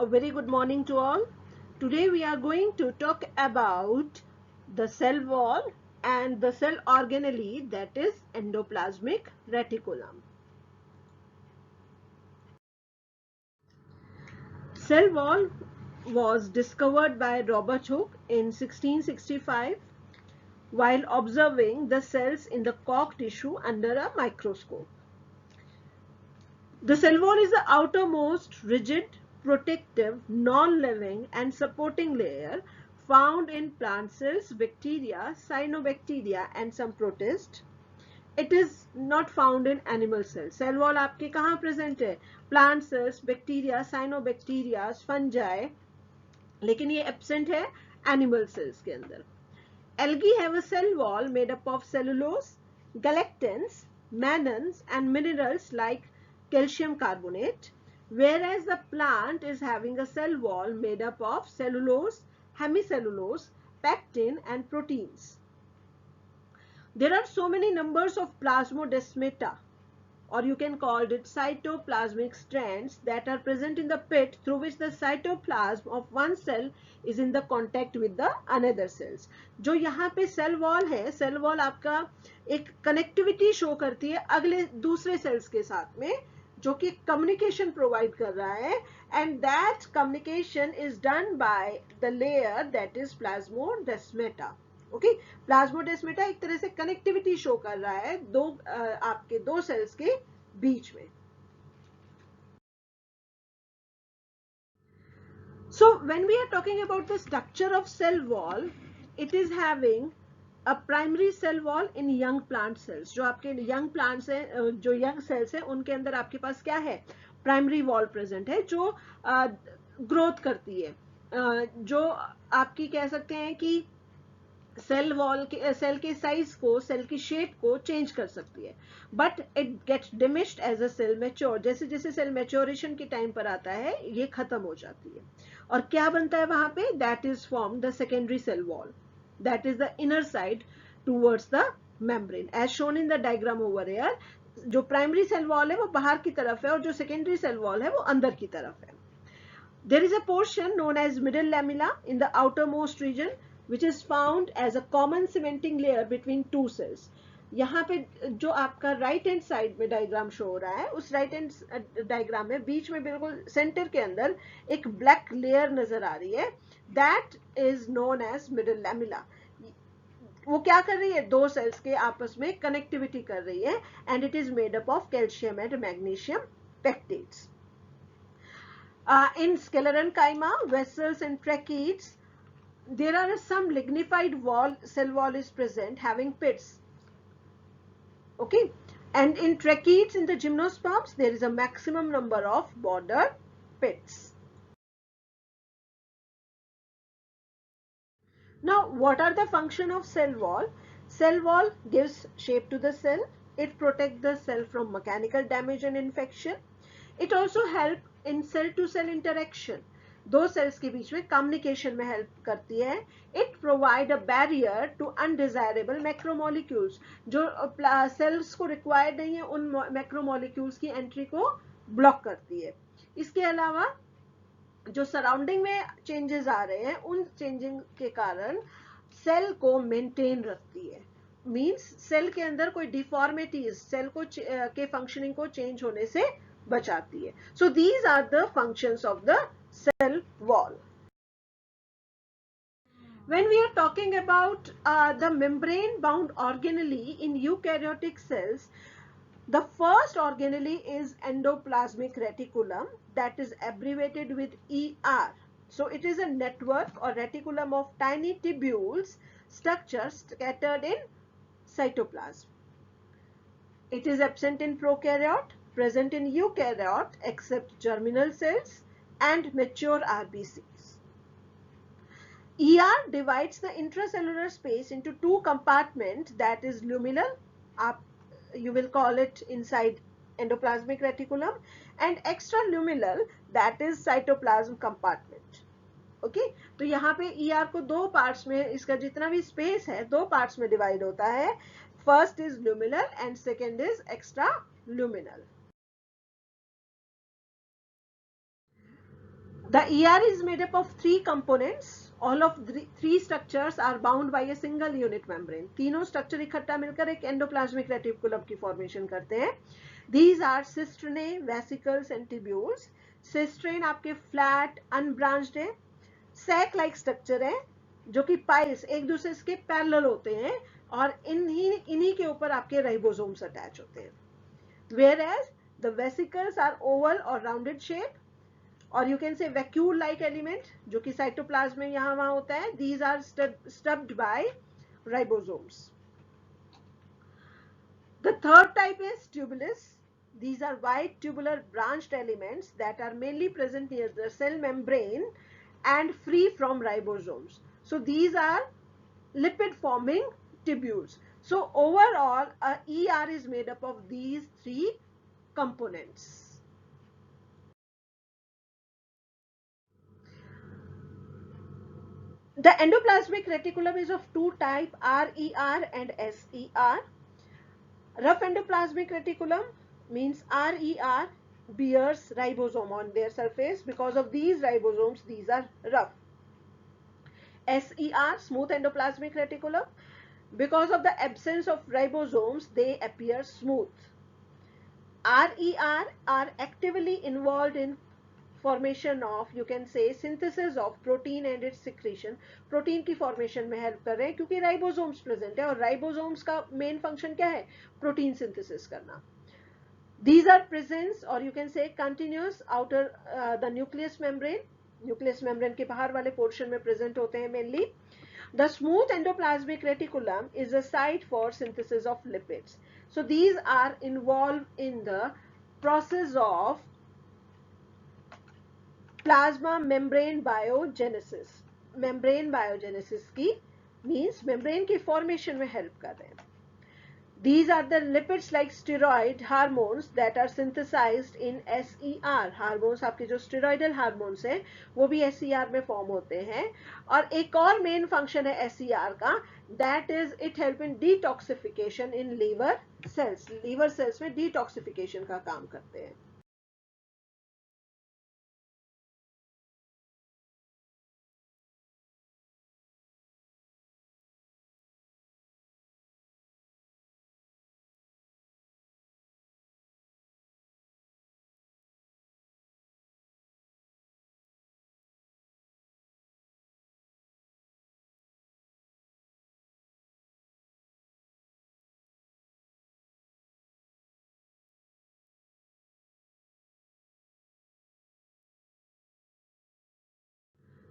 A very good morning to all. Today we are going to talk about the cell wall and the cell organelle, that is endoplasmic reticulum. Cell wall was discovered by Robert Hooke in 1665 while observing the cells in the cork tissue under a microscope. The cell wall is the outermost rigid, protective, non-living and supporting layer found in plant cells, bacteria, cyanobacteria and some protists. It is not found in animal cells. Cell wall आपके कहाँ present है? Plant cells, bacteria, cyanobacteria, fungi, लेकिन ये absent है animal cells के अंदर. Algae have a cell wall made up of cellulose, galactans, mannans and minerals like calcium carbonate, whereas the plant is having a cell wall made up of cellulose, hemicellulose, pectin and proteins. There are so many numbers of plasmodesmata, or you can call it cytoplasmic strands, that are present in the pit through which the cytoplasm of one cell is in the contact with the another cells. जो यहाँ पे cell wall है, cell wall आपका एक connectivity show करती है अगले दूसरे cells के साथ में, जो कि communication provide कर रहा है, and that communication is done by the layer that is plasmodesmata. Okay, plasmodesmata एक तरह से कनेक्टिविटी शो कर रहा है आपके दो सेल्स के बीच में. So when we are talking about the structure of cell wall, it is having a primary cell wall in young plant cells. जो आपके young plants हैं, जो young cells हैं, उनके अंदर आपके पास क्या है? Primary wall present है जो growth करती है, जो आपकी कह सकते हैं कि सेल वॉल के सेल के साइज को, सेल की शेप को चेंज कर सकती है, but it gets diminished as a cell mature. जैसे जैसे सेल मैच्योरेशन के टाइम पर आता है ये खत्म हो जाती है, और क्या बनता है वहां पे? That is form the secondary cell wall, that is the inner side towards the membrane as shown in the diagram over here. जो प्राइमरी सेल वॉल है वो बाहर की तरफ है और जो सेकेंडरी सेल वॉल है वो अंदर की तरफ है. There is a portion known as middle lamella in the outermost region, which is found as a common cementing layer between two cells. यहाँ पे जो आपका राइट हैंड साइड में डायग्राम शो हो रहा है, उस राइट हैंड डायग्राम में बीच में बिल्कुल सेंटर के अंदर एक ब्लैक लेयर नजर आ रही है, that is known as middle lamella. वो क्या कर रही है? दो सेल्स के आपस में कनेक्टिविटी कर रही है, and it is made up of calcium and magnesium pectates. In sclerenchyma, vessels and tracheids, there are some lignified cell wall is present having pits. Okay, and in tracheids in the gymnosperms there is a maximum number of border pits. Now, what are the function of cell wall? Cell wall gives shape to the cell. It protects the cell from mechanical damage and infection. It also helps in cell to cell interaction. दो cells के बीच में communication में help करती है. It provide a barrier to undesirable macromolecules. जो cells को required नहीं है उन मैक्रोमोलिक्यूल्स की एंट्री को ब्लॉक करती है. इसके अलावा जो सराउंडिंग में चेंजेस आ रहे हैं उन चेंजिंग के कारण सेल को मेंटेन रखती है. मींस सेल के अंदर कोई डिफॉर्मिटीज सेल को के फंक्शनिंग को चेंज होने से बचाती है. So these are the functions of the cell wall. When we are talking about the membrane bound organelle in eukaryotic cells, the first organelle is endoplasmic reticulum, that is abbreviated with ER. So it is a network or reticulum of tiny tubules structures scattered in cytoplasm. It is absent in prokaryote, present in eukaryote except germinal cells and mature RBCs. ER divides the intracellular space into two compartments, that is luminal, you will call it inside endoplasmic reticulum, and extraluminal, that is cytoplasm compartment. Okay, तो यहाँ पे ER को दो parts में, इसका जितना भी space है दो पार्ट्स में डिवाइड होता है. First is luminal and second is extraluminal. The ER is made up of three components. All of three structures are bound by a single unit membrane. तीनों structure इकट्ठा मिलकर एक endoplasmic reticulum की formation करते हैं. These are cisternae, vesicles and tubules. Cisternae आपके flat, unbranched है. Sac-like structure है, जो कि piles एक दूसरे के parallel होते हैं और इन्हीं के ऊपर आपके ribosomes attach होते हैं. Whereas the vesicles are oval or rounded shape. और you can say vacuole like element जो कि साइटोप्लाज्म में यहां वहां होता है. These are studded by ribosomes. The third type is tubules. These are white tubular branched elements that are mainly present near the cell membrane and free from ribosomes. So these are lipid forming tubules. So overall a ER is made up of these three components. The endoplasmic reticulum is of two types, RER and SER. Rough endoplasmic reticulum means RER bears ribosome on their surface. Because of these ribosomes, these are rough. SER, smooth endoplasmic reticulum, because of the absence of ribosomes, they appear smooth. RER are actively involved in formation of, you can say, synthesis of protein and its secretion. Protein की formation में help कर रहे हैं क्योंकि ribosomes present है और ribosomes का main function क्या है? प्रोटीन सिंथेसिस करना. These are present or you can say continuous outer the nucleus membrane. Nucleus membrane के बाहर वाले पोर्शन में प्रेजेंट होते हैं mainly. The smooth endoplasmic reticulum is a site for synthesis of lipids. So these are involved in the process of plasma membrane biogenesis. membrane biogenesis की means membrane की formation में help कर रहे हैं. These are the lipids like steroid hormones that are synthesized in SER. Hormones आपके जो steroidal hormones हैं वो भी SER में form होते हैं. और एक और main function है SER का, that is it help in detoxification in liver cells. Liver cells में detoxification का काम करते हैं.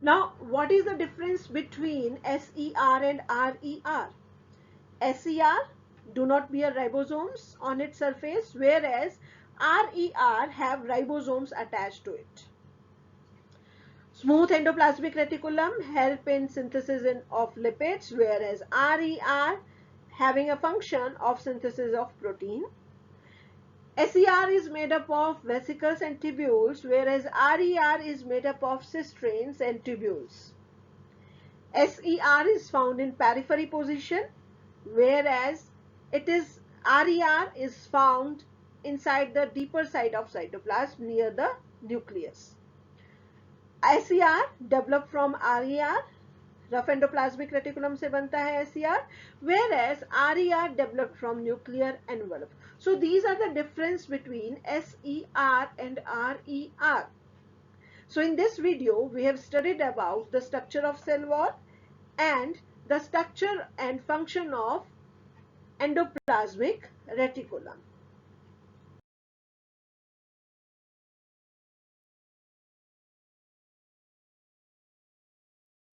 Now, what is the difference between SER and RER? SER do not bear ribosomes on its surface, whereas RER have ribosomes attached to it. Smooth endoplasmic reticulum help in synthesis of lipids, whereas RER having a function of synthesis of protein. SER is made up of vesicles and tubules, whereas RER is made up of cisternaes and tubules. SER is found in periphery position, whereas RER is found inside the deeper side of cytoplasm near the nucleus. SER developed from RER, rough endoplasmic reticulum से बनता है SER, whereas RER developed from nuclear envelope. So these are the difference between SER and RER. So in this video we have studied about the structure of cell wall and the structure and function of endoplasmic reticulum.